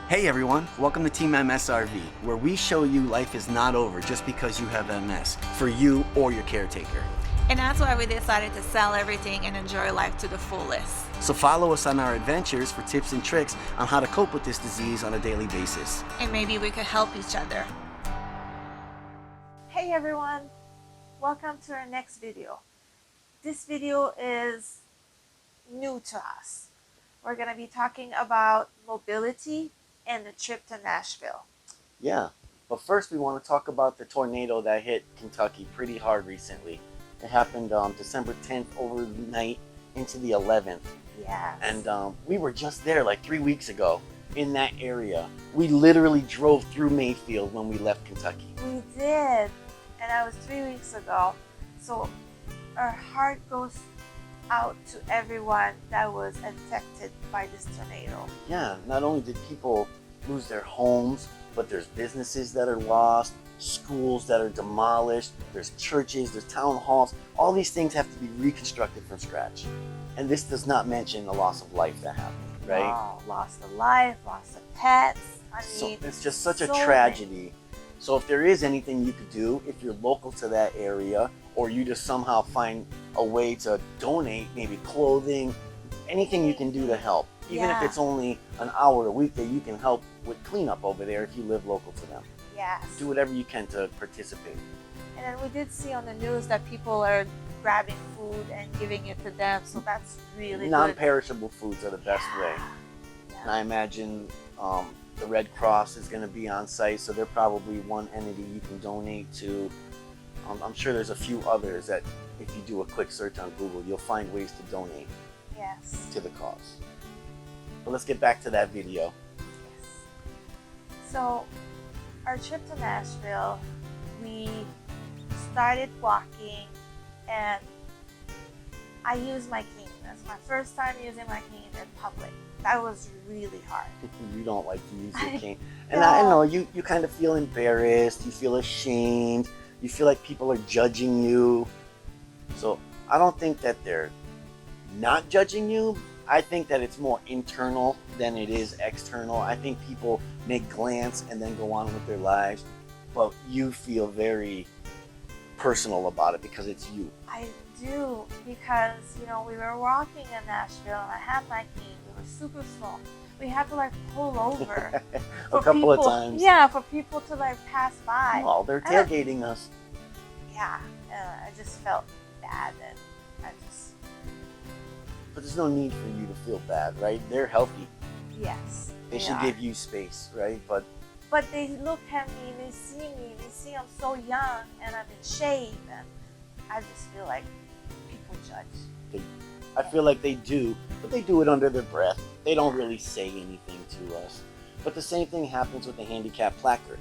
Hey everyone, welcome to TeamMSRV, where we show you life is not over just because you have MS, for you or your caretaker. And that's why we decided to sell everything and enjoy life to the fullest. So follow us on our adventures for tips and tricks on how to cope with this disease on a daily basis. And maybe we could help each other. Hey everyone, welcome to our next video. This video is new to us. We're going to be talking about mobility and the trip to Nashville. Yeah, but first we want to talk about the tornado that hit Kentucky pretty hard recently. It happened December 10th overnight into the 11th. Yes. And we were just there like 3 weeks ago in that area. We literally drove through Mayfield when we left Kentucky. We did, and that was 3 weeks ago. So our heart goes out to everyone that was affected by this tornado. Yeah, not only did people lose their homes, but there's businesses that are lost, schools that are demolished, there's churches, there's town halls. All these things have to be reconstructed from scratch. And this does not mention the loss of life that happened, right? Oh, loss of life, loss of pets. I mean, it's just such a so tragedy. many. So if there is anything you could do, if you're local to that area, or you just somehow find a way to donate, maybe clothing, anything you can do to help. Even if it's only an hour a week that you can help with cleanup over there if you live local to them. Yes. Do whatever you can to participate. And then we did see on the news that people are grabbing food and giving it to them, so that's really good. Non-perishable foods are the best way. Yeah. And I imagine the Red Cross is going to be on site, so they're probably one entity you can donate to. I'm sure there's a few others that if you do a quick search on Google, you'll find ways to donate to the cause. But let's get back to that video. Yes. So our trip to Nashville, we started walking and I used my cane. That's my first time using my cane in public. That was really hard. You don't like to use your cane. And I know you kind of feel embarrassed, you feel ashamed, you feel like people are judging you. So I don't think that they're not judging you. I think that it's more internal than it is external. I think people may glance and then go on with their lives, but you feel very personal about it because it's you. I do, because we were walking in Nashville and I had my cane. We were super slow. We had to like pull over A couple of times. Yeah, for people to like pass by. Oh, they're tailgating us. Yeah, I just felt bad, and But there's no need for you to feel bad, right? They're healthy. yes. They should give you space, right? But they look at me, they see I'm so young and I'm in shape, and I just feel like people judge. I feel like they do, but they do it under their breath. They don't really say anything to us. But the same thing happens with the handicap placard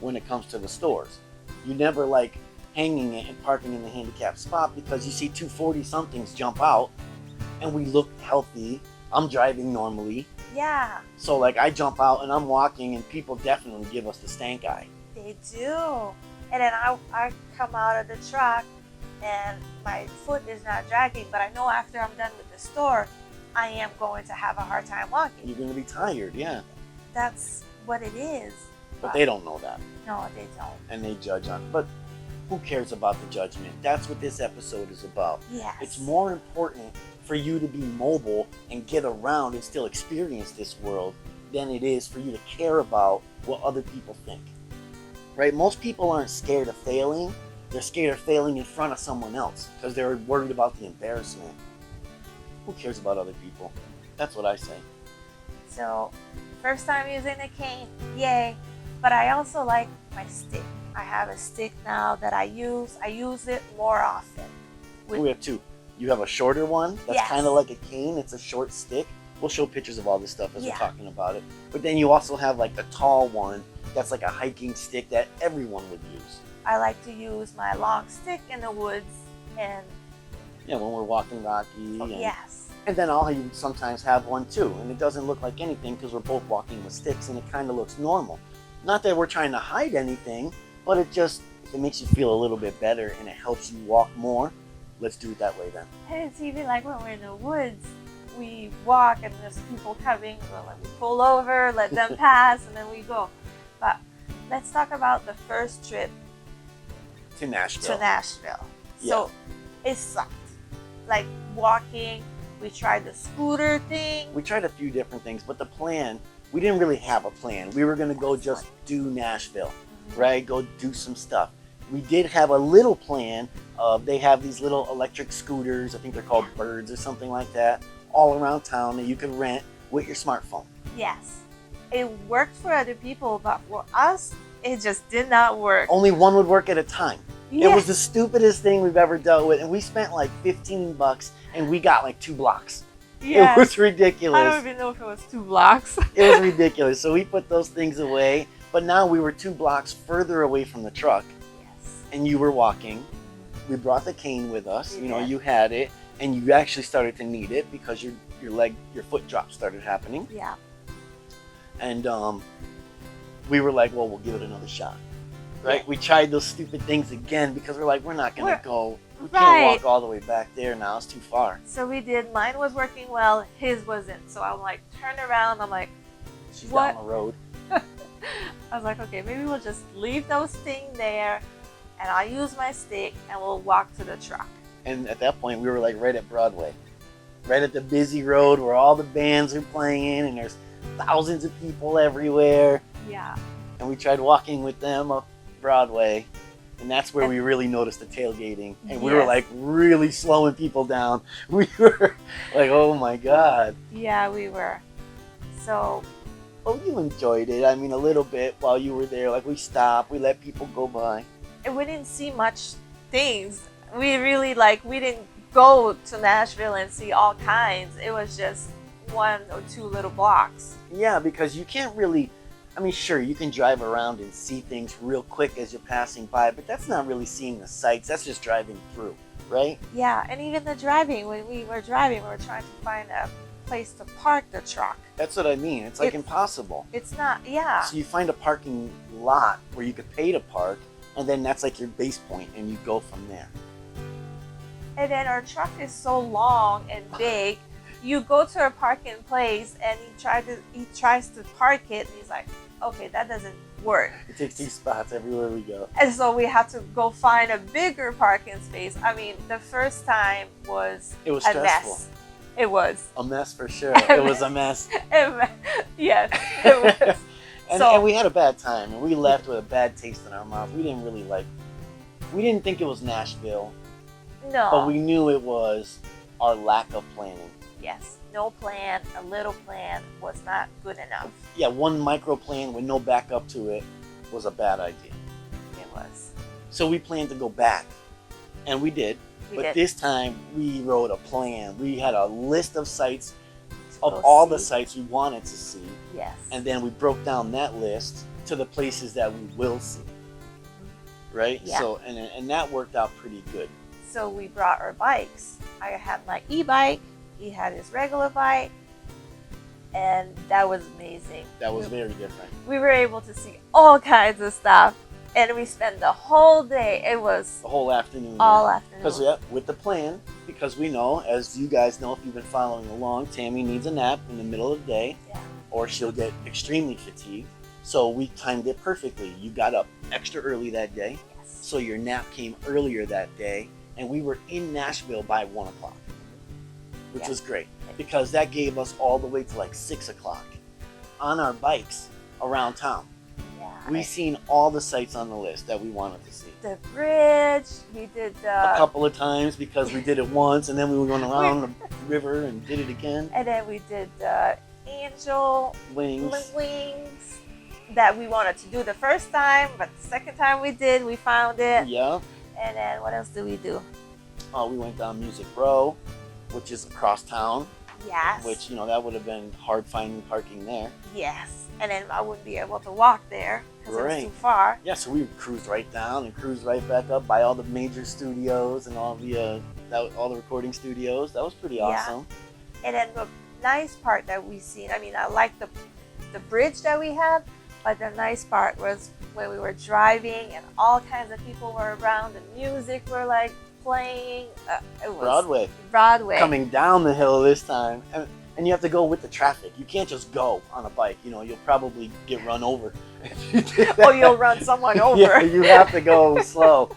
when it comes to the stores. You never like hanging it and parking in the handicap spot because you see 240-somethings jump out and we look healthy. I'm driving normally. Yeah. So like I jump out and I'm walking and people definitely give us the stank eye. They do. And then I come out of the truck and my foot is not dragging, but I know after I'm done with the store, I am going to have a hard time walking. You're going to be tired, yeah. That's what it is. But they don't know that. No, they don't. And they judge on it. But who cares about the judgment? That's what this episode is about. Yes. It's more important for you to be mobile and get around and still experience this world than it is for you to care about what other people think. Right? Most people aren't scared of failing. They're scared of failing in front of someone else because they're worried about the embarrassment. Who cares about other people? That's what I say. So, first time using the cane, yay. But I also like my stick. I have a stick now that I use. I use it more often. We have two. You have a shorter one that's kind of like a cane. It's a short stick. We'll show pictures of all this stuff as we're talking about it. But then you also have like a tall one that's like a hiking stick that everyone would use. I like to use my long stick in the woods and... Yeah, when we're walking Rocky. Oh, yes. And then I'll even sometimes have one too. And it doesn't look like anything because we're both walking with sticks and it kind of looks normal. Not that we're trying to hide anything, but it makes you feel a little bit better and it helps you walk more. Let's do it that way then. And it's even like when we're in the woods, we walk and there's people coming, we'll like, we pull over, let them pass, and then we go. But let's talk about the first trip To Nashville. So it sucked. Like walking, we tried the scooter thing. We tried a few different things, but the plan, we didn't really have a plan. We were going to go just do Nashville, right? Go do some stuff. We did have a little plan of, they have these little electric scooters, I think they're called Birds or something like that, all around town that you could rent with your smartphone. Yes. It worked for other people, but for us, it just did not work. Only one would work at a time. Yeah. It was the stupidest thing we've ever dealt with, and we spent like $15 and we got like 2 blocks. Yes. It was ridiculous. I don't even know if it was 2 blocks. It was ridiculous. So we put those things away, but now we were 2 blocks further away from the truck, Yes. and you were walking. We brought the cane with us. We You know, did. you had it, and you actually started to need it because your foot drop started happening. Yeah. And we were like, well, we'll give it another shot. Right? Yeah. We tried those stupid things again because we're like, we're not going to go. We Right. can't walk all the way back there now. It's too far. So we did. Mine was working well. His wasn't. So I'm like, turn around. I'm like, She's What? down the road. I was like, okay, maybe we'll just leave those things there, and I'll use my stick, and we'll walk to the truck. And at that point, we were like right at Broadway. Right at the busy road where all the bands are playing and there's thousands of people everywhere. Yeah. And we tried walking with them up Broadway. And that's where we really noticed the tailgating. And we were Yes. like really slowing people down. We were like, oh my God. Yeah, we were. So Oh, you enjoyed it. I mean, a little bit while you were there. Like we stopped, we let people go by. we didn't see much things. We really we didn't go to Nashville and see all kinds. It was just 1 or 2 little blocks. Yeah, because you can't really, I mean, sure, you can drive around and see things real quick as you're passing by, but that's not really seeing the sights. That's just driving through, right? Yeah, and even the driving, when we were driving, we were trying to find a place to park the truck. That's what I mean. It's like It's- impossible. It's not, yeah. So you find a parking lot where you could pay to park, and then that's like your base point, and you go from there. And then our truck is so long and big. You go to a parking place and he tries to park it, and he's like, okay, that doesn't work. It takes 2 spots everywhere we go. And so we had to go find a bigger parking space. I mean, the first time was It was a stressful. mess. It was. A mess for sure. It was a mess. Yes, it was. And we had a bad time, and we left with a bad taste in our mouth. We didn't think it was Nashville, No. but we knew it was our lack of planning. Yes. No plan, a little plan was not good enough. Yeah, one micro plan with no backup to it was a bad idea. It was. So we planned to go back, and we did. We But did. this time we wrote a plan. We had a list of sites, of Go all the see. sites we wanted to see, Yes. and then we broke down that list to the places that we will see. Right? Yeah. So and that worked out pretty good. So we brought our bikes. I had my e-bike. He had his regular bike. And that was amazing. That was very different. We were able to see all kinds of stuff. And we spent the whole day. It was The whole afternoon. all afternoon. Because with the plan, because we know, as you guys know if you've been following along, Tammy needs a nap in the middle of the day, Yeah. or she'll get extremely fatigued. So we timed it perfectly. You got up extra early that day, Yes. so your nap came earlier that day, and we were in Nashville by 1 o'clock, which Yeah. was great because that gave us all the way to like 6 o'clock on our bikes around town. Yeah. We seen all the sites on the list that we wanted to see. The bridge. We did A the. couple of times because we did it once, and then we went around the river and did it again. And then we did the angel Wings. wings that we wanted to do the first time, but the second time we found it. Yeah. And then what else did we do? We went down Music Row, which is across town, Yes. which, that would have been hard finding parking there. Yes. And then I wouldn't be able to walk there because it was Right. too far. Yeah, so we cruised right down and cruised right back up by all the major studios and all the recording studios. That was pretty Yeah. awesome. And then the nice part that we seen, I mean, I like the bridge that we had, but the nice part was when we were driving and all kinds of people were around, the music were like playing. It was Broadway. Coming down the hill this time. And you have to go with the traffic. You can't just go on a bike. You know, you'll probably get run over. Or you'll run someone over. Yeah, you have to go slow.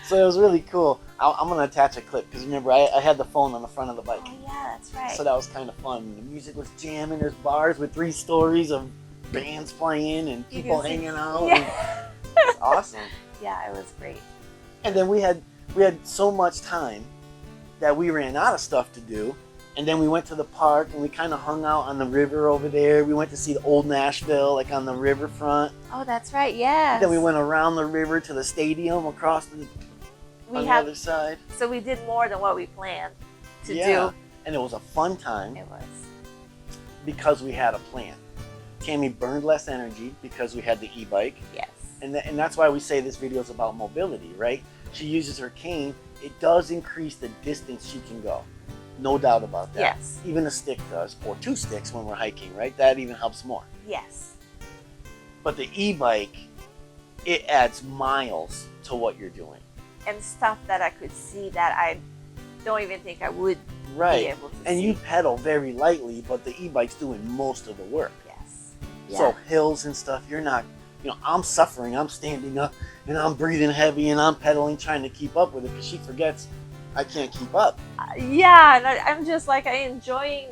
So it was really cool. I'm going to attach a clip because remember, I had the phone on the front of the bike. Oh, yeah, that's right. So that was kind of fun. The music was jamming. There's bars with 3 stories of bands playing and people hanging out. Yeah. It's awesome. Yeah, it was great. And then we had so much time that we ran out of stuff to do. And then we went to the park and we kind of hung out on the river over there. We went to see the old Nashville, like on the riverfront. Oh, that's right, yeah. Then we went around the river to the stadium across on the other side. So we did more than what we planned to do. And it was a fun time. It was. Because we had a plan. Tammy burned less energy because we had the e-bike. Yes. And that's why we say this video is about mobility, right? She uses her cane. It does increase the distance she can go. No doubt about that. Yes. Even a stick does, or 2 sticks when we're hiking, right? That even helps more. Yes. But the e-bike, it adds miles to what you're doing. And stuff that I could see that I don't even think I would be able to see. And you pedal very lightly, but the e-bike's doing most of the work. Yes. So hills and stuff, you're not, I'm suffering, I'm standing up, and I'm breathing heavy, and I'm pedaling, trying to keep up with it, because she forgets I can't keep up. Yeah, and I'm just like enjoying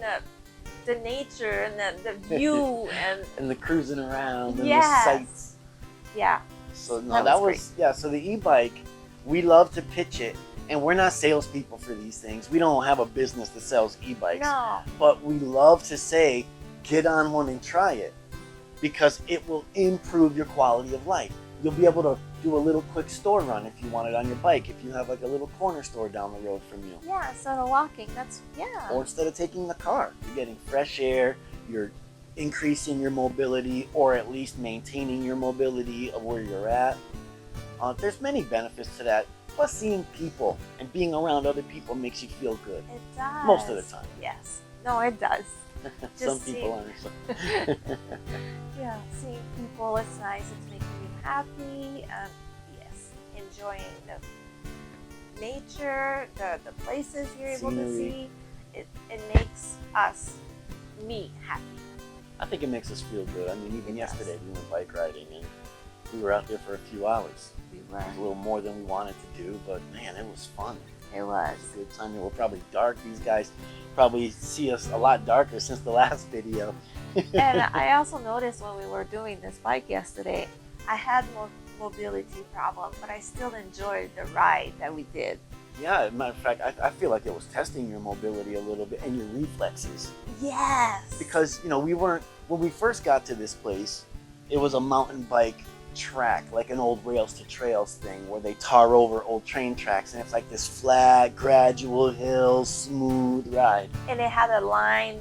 the nature and the view and the cruising around and the sights. Yeah. So that was so the e-bike, we love to pitch it, and we're not salespeople for these things. We don't have a business that sells e-bikes. No. But we love to say, get on one and try it, because it will improve your quality of life. You'll be able to do a little quick store run if you want it on your bike, if you have like a little corner store down the road from you. Yeah, instead of walking, Or instead of taking the car, you're getting fresh air, you're increasing your mobility, or at least maintaining your mobility of where you're at. There's many benefits to that. Plus, seeing people and being around other people makes you feel good. It does. Most of the time. Yes. No, it does. Some people aren't. Yeah, seeing people, it's nice. It's making you happy. Yes, enjoying the nature, the places you're able to see. It makes me happy. I think it makes us feel good. I mean, even yesterday we went bike riding and we were out there for a few hours. We were. It was a little more than we wanted to do, but man, it was fun. It was. It was a good time. It was probably dark. These guys probably see us a lot darker since the last video. And I also noticed when we were doing this bike yesterday, I had mobility problem, but I still enjoyed the ride that we did. Yeah, as a matter of fact, I feel like it was testing your mobility a little bit and your reflexes. Yes. Because, we weren't, when we first got to this place, it was a mountain bike track, like an old rails to trails thing where they tar over old train tracks, and it's like this flat, gradual hill, smooth ride. And it had a line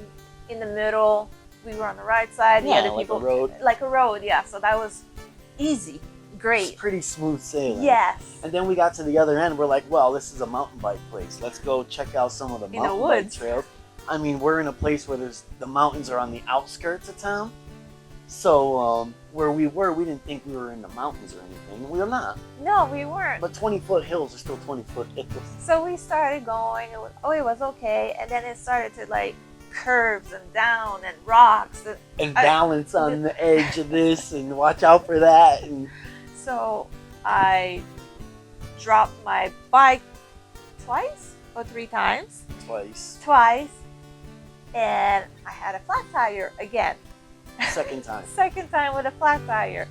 in the middle. We were on the right side. Yeah, the other like people, a road. Like a road, yeah. So that was easy. Great. It's pretty smooth sailing. Yes. And then we got to the other end. We're like, well, this is a mountain bike place. Let's go check out some of the mountain bike trails. I mean, we're in a place where the mountains are on the outskirts of town. So where we were, we didn't think we were in the mountains or anything. We were not. No, we weren't. But 20-foot hills are still 20-foot hills. So we started going. It was okay. And then it started to like curves and down and rocks. And balance on the edge of this and watch out for that. And so I dropped my bike twice or 3 times. Twice. And I had a flat tire again. Second time. Second time with a flat tire.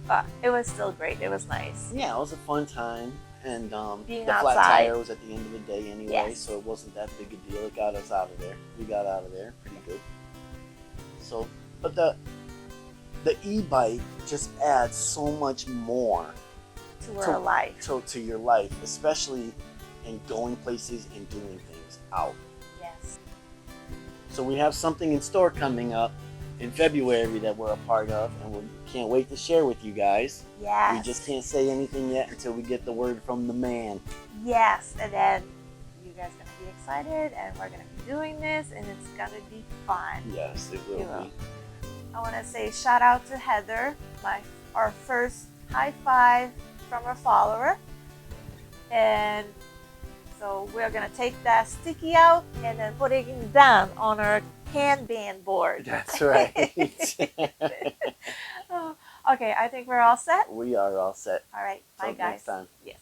But it was still great. It was nice. Yeah, it was a fun time. And being the outside. flat tire was at the end of the day anyway, Yes. so it wasn't that big a deal. It got us out of there. We got out of there pretty good. So, but the e-bike just adds so much more to our life. To your life, especially in going places and doing things out. Yes. So we have something in store coming up in February that we're a part of, and we can't wait to share with you guys. Yes. We just can't say anything yet until we get the word from the man. Yes, and then you guys are going to be excited, and we're going to be doing this, and it's going to be fun. Yes, it will be. I want to say shout out to Heather, our first high five from a follower, and So we're gonna take that sticky out and then put it down on our Kanban board. That's right. Oh, okay, I think we're all set. We are all set. All right, bye Till guys. next time. Yes.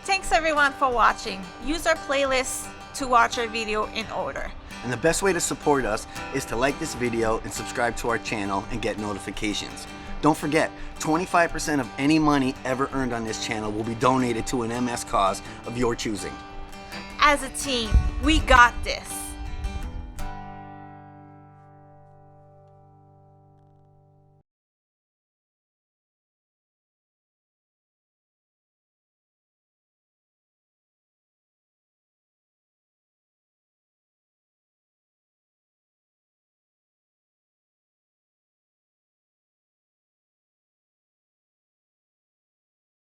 Thanks everyone for watching. Use our playlist to watch our video in order. And the best way to support us is to like this video and subscribe to our channel and get notifications. Don't forget, 25% of any money ever earned on this channel will be donated to an MS cause of your choosing. As a team, we got this.